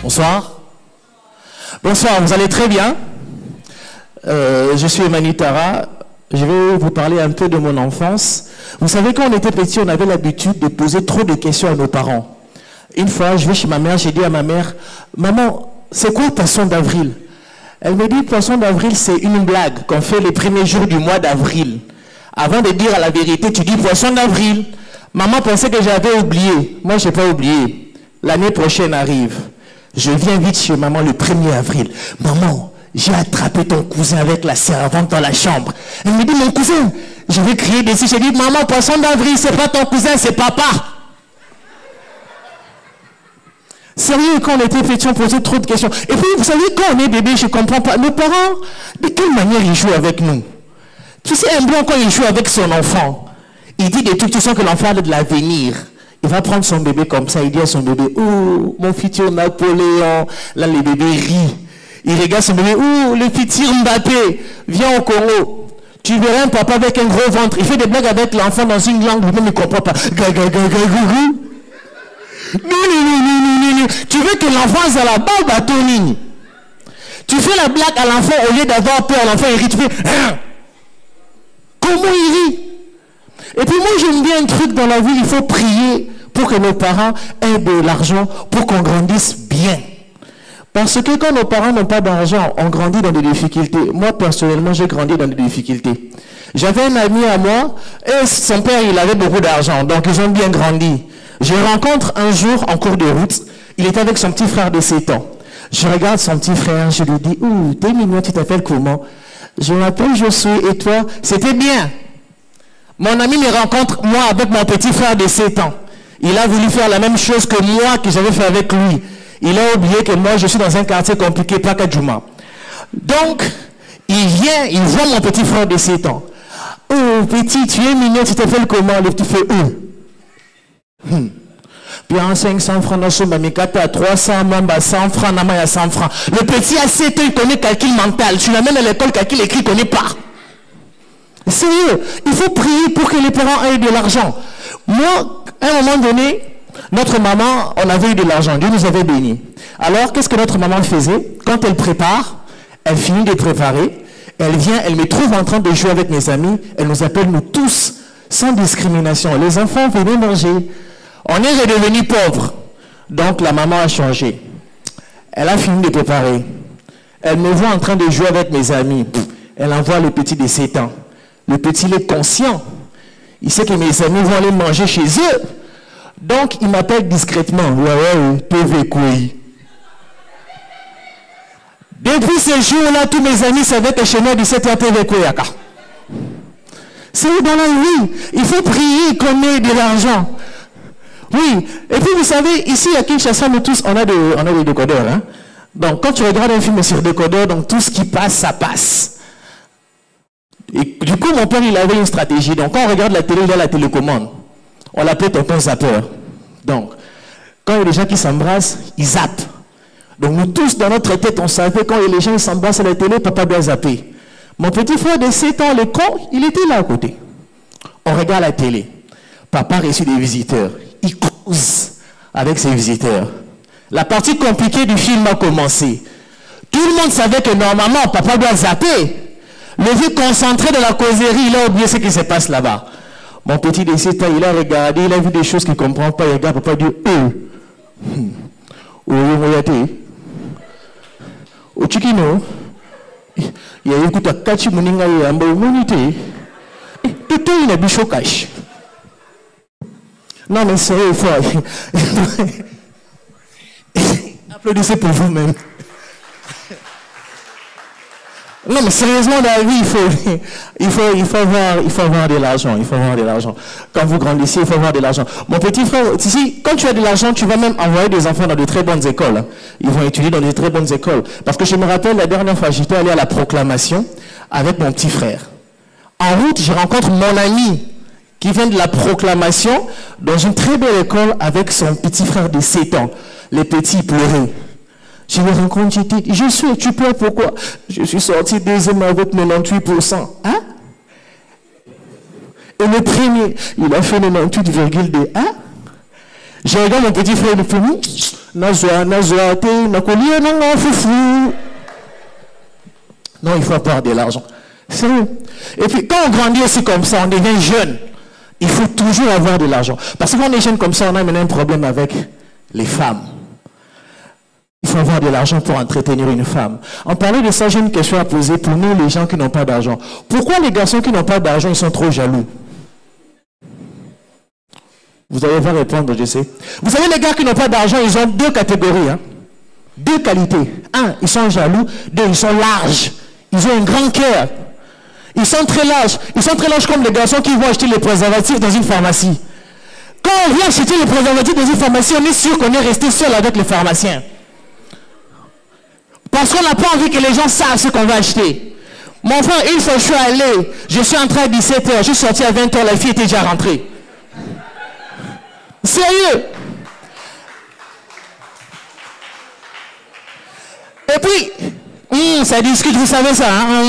Bonsoir. Bonsoir, vous allez très bien. Je suis Emmanuel Tara. Je vais vous parler un peu de mon enfance. Vous savez, quand on était petit, on avait l'habitude de poser trop de questions à nos parents. Une fois, je vais chez ma mère, j'ai dit à ma mère, « Maman, c'est quoi Poisson d'avril ?» Elle me dit, « Poisson d'avril, c'est une blague qu'on fait les premiers jours du mois d'avril. Avant de dire la vérité, tu dis Poisson d'avril. » Maman pensait que j'avais oublié. Moi, je n'ai pas oublié. L'année prochaine arrive. Je viens vite chez maman le 1er avril. « Maman, j'ai attrapé ton cousin avec la servante dans la chambre. » Elle me dit, « Mon cousin ?» Je vais crier dessus. J'ai dit, « Maman, Poisson d'avril, c'est pas ton cousin, c'est papa. » Sérieux, quand on était petit, on posait trop de questions. Et puis, vous savez, quand on est bébé, je ne comprends pas. Nos parents, de quelle manière ils jouent avec nous? Tu sais, un blanc, quand il joue avec son enfant, il dit des trucs, tu sens que l'enfant a de l'avenir. Il va prendre son bébé comme ça, il dit à son bébé, « Oh, mon futur Napoléon. » Là, le bébé rit. Il regarde son bébé, « Oh, le futur Mbappé. Viens au Congo. » Tu verras un papa avec un gros ventre. Il fait des blagues avec l'enfant dans une langue, lui-même ne comprend pas. Non. Tu veux que l'enfant ait la barbe à ton ligne. Tu fais la blague à l'enfant au lieu d'avoir peur. L'enfant il rit, tu fais hein? Comment il rit? Et puis moi j'aime bien un truc dans la vie, il faut prier pour que nos parents aient de l'argent pour qu'on grandisse bien. Parce que quand nos parents n'ont pas d'argent, on grandit dans des difficultés. Moi personnellement j'ai grandi dans des difficultés. J'avais un ami à moi et son père il avait beaucoup d'argent, donc ils ont bien grandi. Je rencontre un jour en cours de route, il était avec son petit frère de 7 ans. Je regarde son petit frère, je lui dis, « Ouh, t'es mignon, tu t'appelles comment ?» Je m'appelle Josué, et toi? C'était bien. Mon ami me rencontre, moi, avec mon petit frère de 7 ans. Il a voulu faire la même chose que moi, que j'avais fait avec lui. Il a oublié que moi, je suis dans un quartier compliqué, pas Kadjouma. Donc, il vient, il voit mon petit frère de 7 ans. « Oh, petit, tu es mignon, tu t'appelles comment ?» Le petit fait « Puis en 500 francs, dans son mamikata à 300, mamba 100 francs, nama à 100 francs. Le petit a 7 ans, il connaît calcul mental. Tu l'amènes à l'école, calcul écrit, il ne connaît pas. Sérieux, il faut prier pour que les parents aient de l'argent. Moi, à un moment donné, notre maman, on avait eu de l'argent, Dieu nous avait bénis. Alors, qu'est-ce que notre maman faisait? Quand elle prépare, elle finit de préparer, elle vient, elle me trouve en train de jouer avec mes amis, elle nous appelle nous tous, sans discrimination. Les enfants, venez manger. On est redevenus pauvres. Donc la maman a changé. Elle a fini de préparer. Elle me voit en train de jouer avec mes amis. Elle envoie le petit de 7 ans. Le petit il est conscient. Il sait que mes amis vont aller manger chez eux. Donc il m'appelle discrètement. Depuis ce jour-là, tous mes amis savaient que chez moi, 17h, TV Koyaka. C'est dans la vie. Il faut prier qu'on ait de l'argent. Oui, et puis vous savez, ici à Kinshasa, nous tous, on a des décodeurs. Hein? Donc quand tu regardes un film sur décodeur, donc tout ce qui passe, ça passe. Et du coup, mon père, il avait une stratégie. Donc quand on regarde la télé, il y a la télécommande. On l'appelait tonton zapper. Donc, quand il y a des gens qui s'embrassent, ils zappent. Donc nous tous, dans notre tête, on savait quand les gens s'embrassent à la télé, papa doit zapper. Mon petit frère de 7 ans, le con, il était là à côté. On regarde la télé. Papa reçut des visiteurs. Il cause avec ses visiteurs. La partie compliquée du film a commencé. Tout le monde savait que normalement, papa doit zapper. Le vieux concentré de la causerie, il a oublié ce qui se passe là-bas. Mon petit de 7 ans, il a regardé, il a vu des choses qu'il ne comprend pas. Il regarde, papa dit, Ochikino, il y a eu un kachi muninga yamba humanité. Tout est une bichokash. Non, mais sérieux, il faut. Applaudissez pour vous-même. Non, mais sérieusement, dans la vie, il faut avoir de l'argent. Il faut avoir de l'argent. Quand vous grandissez, il faut avoir de l'argent. Mon petit frère, ici, quand tu as de l'argent, tu vas même envoyer des enfants dans de très bonnes écoles. Ils vont étudier dans de très bonnes écoles. Parce que je me rappelle, la dernière fois, j'étais allé à la proclamation avec mon petit frère. En route, je rencontre mon ami qui vient de la proclamation dans une très belle école avec son petit frère de 7 ans. Les petits pleuraient. Je le rencontre, j'ai dit, tu pleures pourquoi? Je suis sorti deuxième avec 98%. Hein? Et le premier, il a fait 98,2. Hein? Je regarde mon petit frère, il me fait non, il faut avoir de l'argent. Sérieux. Et puis, quand on grandit aussi comme ça, on devient jeune. Il faut toujours avoir de l'argent. Parce que quand on est jeune comme ça, on a maintenant un problème avec les femmes. Il faut avoir de l'argent pour entretenir une femme. En parlant de ça, j'ai une question à poser pour nous, les gens qui n'ont pas d'argent. Pourquoi les garçons qui n'ont pas d'argent, ils sont trop jaloux? Vous allez pas répondre, je sais. Vous savez, les gars qui n'ont pas d'argent, ils ont deux catégories. Hein? Deux qualités. Un, ils sont jaloux. Deux, ils sont larges. Ils ont un grand cœur. Ils sont très larges. Ils sont très larges comme les garçons qui vont acheter les préservatifs dans une pharmacie. Quand on vient acheter les préservatifs dans une pharmacie, on est sûr qu'on est resté seul avec le pharmacien. Parce qu'on n'a pas envie que les gens savent ce qu'on va acheter. Mon frère, une fois je suis allé, je suis entré à 17h, je suis sorti à 20h, la fille était déjà rentrée. Sérieux. Et puis, ça discute, vous savez ça. Hein?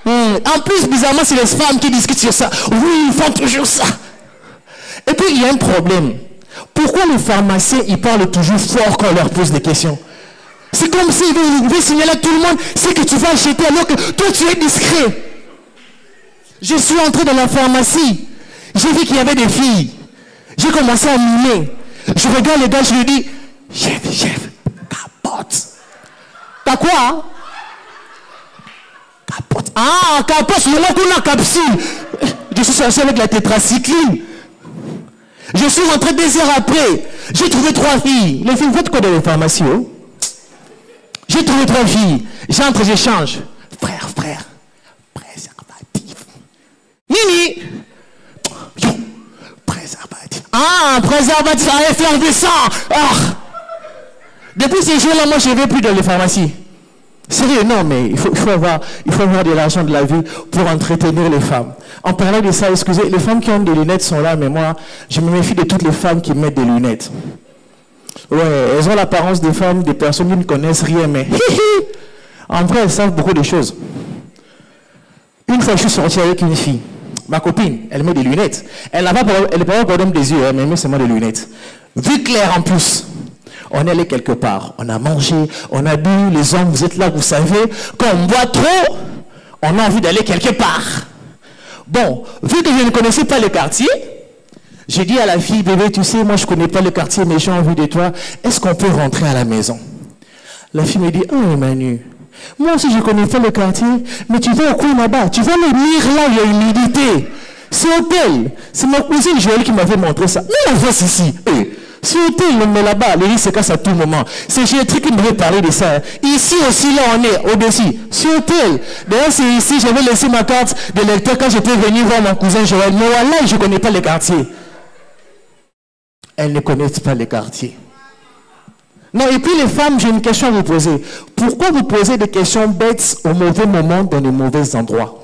En plus, bizarrement, c'est les femmes qui discutent sur ça. Oui, ils font toujours ça. Et puis, il y a un problème. Pourquoi les pharmaciens, ils parlent toujours fort quand on leur pose des questions? C'est comme s'ils veulent signaler à tout le monde ce que tu vas acheter alors que toi, tu es discret. Je suis entré dans la pharmacie. J'ai vu qu'il y avait des filles. J'ai commencé à mimer. Je regarde les gars, je lui dis, chef, capote. T'as quoi? Hein? Capote. Ah, capote, mais là qu'on a capsule. Je suis sorti avec la tétracycline. Je suis rentré 2 heures après. J'ai trouvé 3 filles. Les filles, vous faites quoi dans les pharmacies? Oh? J'ai trouvé 3 filles. J'entre, j'échange. Frère, préservatif. Nini. Yo, préservatif. Ah, préservatif, ça allait faire du sang. Ah. Depuis ces jours-là, moi, je ne vais plus dans les pharmacies. Sérieux, non, mais il faut avoir de l'argent de la vie pour entretenir les femmes. En parlant de ça, excusez, les femmes qui ont des lunettes sont là, mais moi, je me méfie de toutes les femmes qui mettent des lunettes. Ouais, elles ont l'apparence des femmes, des personnes qui ne connaissent rien, mais en vrai, elles savent beaucoup de choses. Une fois, je suis sorti avec une fille. Ma copine, elle met des lunettes. Elle n'a pas de problème des yeux, mais elle met seulement des lunettes. Vue claire en plus. On est allé quelque part, on a mangé, on a bu, les hommes, vous êtes là, vous savez, quand on boit trop, on a envie d'aller quelque part. Bon, vu que je ne connaissais pas le quartier, j'ai dit à la fille, bébé, tu sais, moi je ne connais pas le quartier, mais j'ai envie de toi, est-ce qu'on peut rentrer à la maison? La fille me dit, oh Emmanuel, moi aussi je ne connais pas le quartier, mais tu vas au coin là-bas, tu vas le mire là, il y a humidité. C'est hôtel. C'est ma cousine Joël qui m'avait montré ça. Mais la face ici. C'est hôtel, mais là-bas, les lits se cassent à tout moment. C'est Gétri qui m'avait parlé de ça. Ici aussi, là, on est au-dessus. C'est hôtel. D'ailleurs, c'est ici, j'avais laissé ma carte de lecteur quand j'étais venu voir mon cousin Joël. Mais voilà, je ne connais pas les quartiers. Elles ne connaissent pas les quartiers. Non, et puis les femmes, j'ai une question à vous poser. Pourquoi vous posez des questions bêtes au mauvais moment dans les mauvais endroits?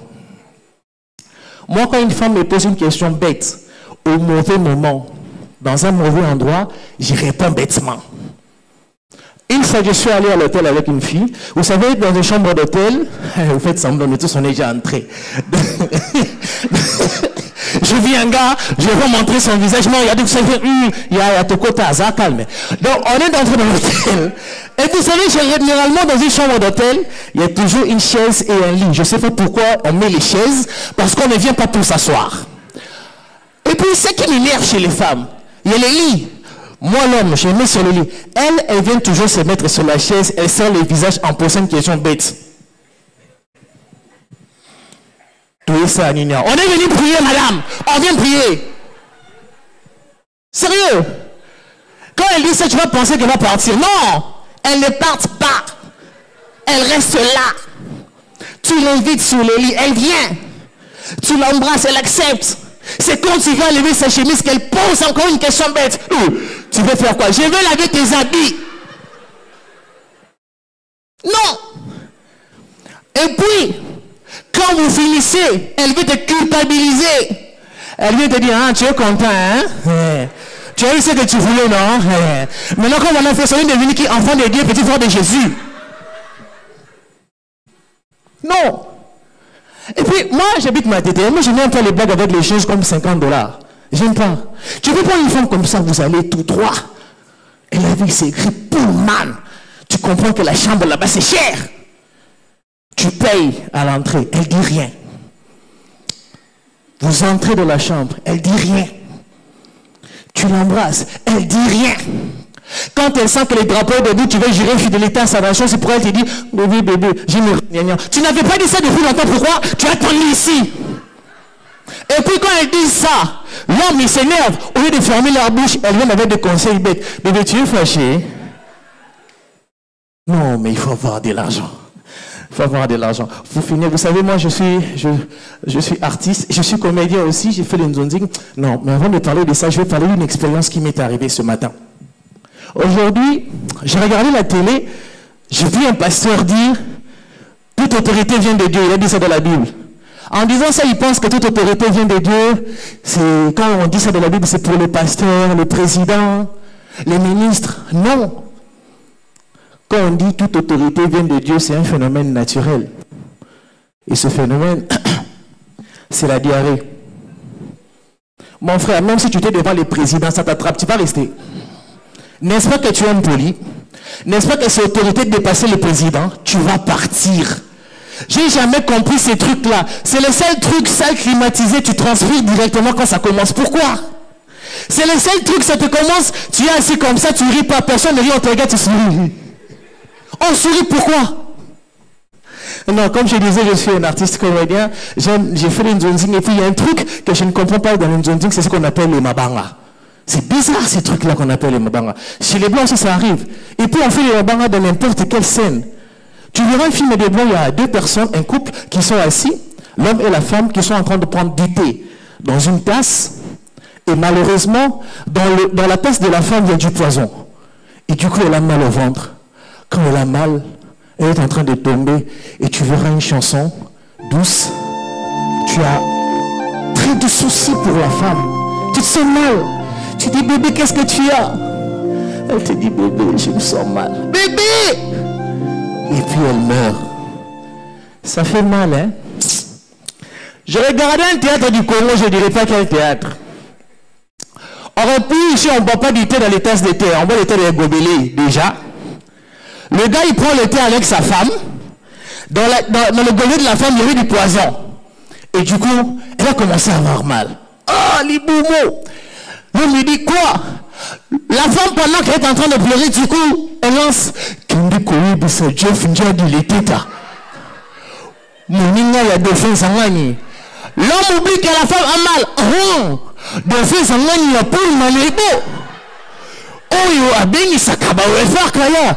Moi, quand une femme me pose une question bête, au mauvais moment, dans un mauvais endroit, j'y réponds bêtement. Une fois, je suis allé à l'hôtel avec une fille. Vous savez, dans une chambre d'hôtel, vous faites semblant, mais tous on est déjà entrés. Je vis un gars, je vais montrer son visage. Moi, regardez, vous savez, il y a Tokota, ça calme. Donc, on est entré dans l'hôtel. Et vous savez, généralement, dans une chambre d'hôtel, il y a toujours une chaise et un lit. Je ne sais pas pourquoi on met les chaises, parce qu'on ne vient pas pour s'asseoir. Et puis, ce qui m'énerve chez les femmes, il y a les lits. Moi, l'homme, je me mets sur le lit. Elle vient toujours se mettre sur la chaise, elle sort le visage en posant une question bête. Tout ça, Nina. On est venu prier, madame. On vient prier. Sérieux. Quand elle dit ça, tu vas penser qu'elle va partir. Non. Elle ne part pas. Elle reste là. Tu l'invites sur le lit. Elle vient. Tu l'embrasses, elle accepte. C'est quand tu vas lever sa chemise qu'elle pose encore une question bête. Tu veux faire quoi? Je veux laver tes habits. Non. Et puis, quand vous finissez, elle veut te culpabiliser. Elle vient te dire, ah, tu es content, hein? Tu as eu ce que tu voulais, non? Maintenant, quand on a fait ça, on est devenu qui? Enfant de Dieu, petit frère de Jésus. Non. Et puis, moi, j'habite ma tête. Moi, je n'aime pas les blagues avec les choses comme 50 $. J'aime pas. Tu peux prendre une femme comme ça, vous allez tout droit. Et la vie, c'est écrit Pullman. Tu comprends que la chambre là-bas, c'est cher. Tu payes à l'entrée. Elle dit rien. Vous entrez dans la chambre. Elle dit rien. Tu l'embrasses. Elle dit rien. Quand elle sent que les drapeaux est debout, tu veux jurer fidélité à sa nation, c'est pour elle te dit, bébé, bébé, j'ai mes... Tu n'avais pas dit ça depuis longtemps, pourquoi tu as attendu ici? Et puis quand elle dit ça, l'homme il s'énerve, au lieu de fermer leur bouche, elle vient avec des conseils bêtes. Bébé, tu es fâché? Non, mais il faut avoir de l'argent. Il faut avoir de l'argent. Pour finir, vous savez, moi je suis artiste, je suis comédien aussi, j'ai fait le nzonzing. Non, mais avant de parler de ça, je vais parler d'une expérience qui m'est arrivée ce matin. Aujourd'hui, j'ai regardé la télé, j'ai vu un pasteur dire « Toute autorité vient de Dieu ». Il a dit ça dans la Bible. En disant ça, il pense que toute autorité vient de Dieu. Quand on dit ça dans la Bible, c'est pour les pasteurs, les présidents, les ministres. Non. Quand on dit toute autorité vient de Dieu, c'est un phénomène naturel. Et ce phénomène, c'est la diarrhée. Mon frère, même si tu t'es devant les présidents, ça t'attrape, tu vas rester. N'est-ce pas que tu es impoli? N'est-ce pas que c'est autorité de dépasser le président? Tu vas partir. J'ai jamais compris ces trucs-là. C'est le seul truc, salle climatisée, tu transpires directement quand ça commence. Pourquoi? C'est le seul truc, ça te commence, tu es assis comme ça, tu ris pas, personne ne rit, on te regarde, tu souris. On sourit, pourquoi? Non, comme je disais, je suis un artiste comédien, j'ai fait le nzonzing, et puis il y a un truc que je ne comprends pas dans le nzonzing, c'est ce qu'on appelle les mabanga. C'est bizarre ces trucs-là qu'on appelle les mabanga. Chez les blancs aussi ça arrive. Et puis on fait les mabanga dans n'importe quelle scène. Tu verras un film des blancs, il y a deux personnes, un couple qui sont assis, l'homme et la femme qui sont en train de prendre du thé dans une tasse. Et malheureusement, dans la tasse de la femme, il y a du poison. Et du coup, elle a mal au ventre. Quand elle a mal, elle est en train de tomber. Et tu verras une chanson douce. Tu as très de soucis pour la femme. Tu te sens mal. Tu dis, bébé, qu'est-ce que tu as? Elle te dit, bébé, je me sens mal. Bébé! Et puis elle meurt. Ça fait mal, hein? Je regardais un théâtre du Congo, je ne dirais pas quel théâtre. Aurait pu, ici, on ne boit pas du thé dans les tasses de thé. On boit le thé des gobelets, déjà. Le gars, il prend le thé avec sa femme. Dans le gobelet de la femme, il y avait du poison. Et du coup, elle a commencé à avoir mal. Oh, les boumos! L'homme lui dit quoi? La femme, pendant qu'elle est en train de pleurer, du coup, elle lance Kendi Koui c'est Jeff Njadi les teta. Moninga ya Dauphin Sangani. L'homme oublie que la femme a mal. Dauphin Sangani ya pour malebo. Oyo abeni sakaba wefa kaya.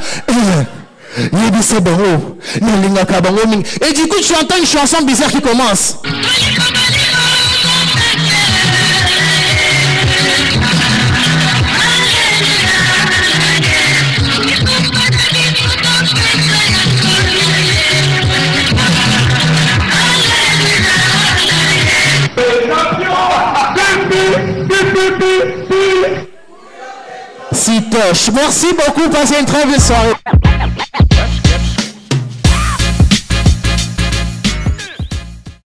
Yebi sebango. Nelinga kabango ming. Et du coup, tu entends une chanson bizarre qui commence. Si toche. Merci beaucoup, passez une très belle soirée.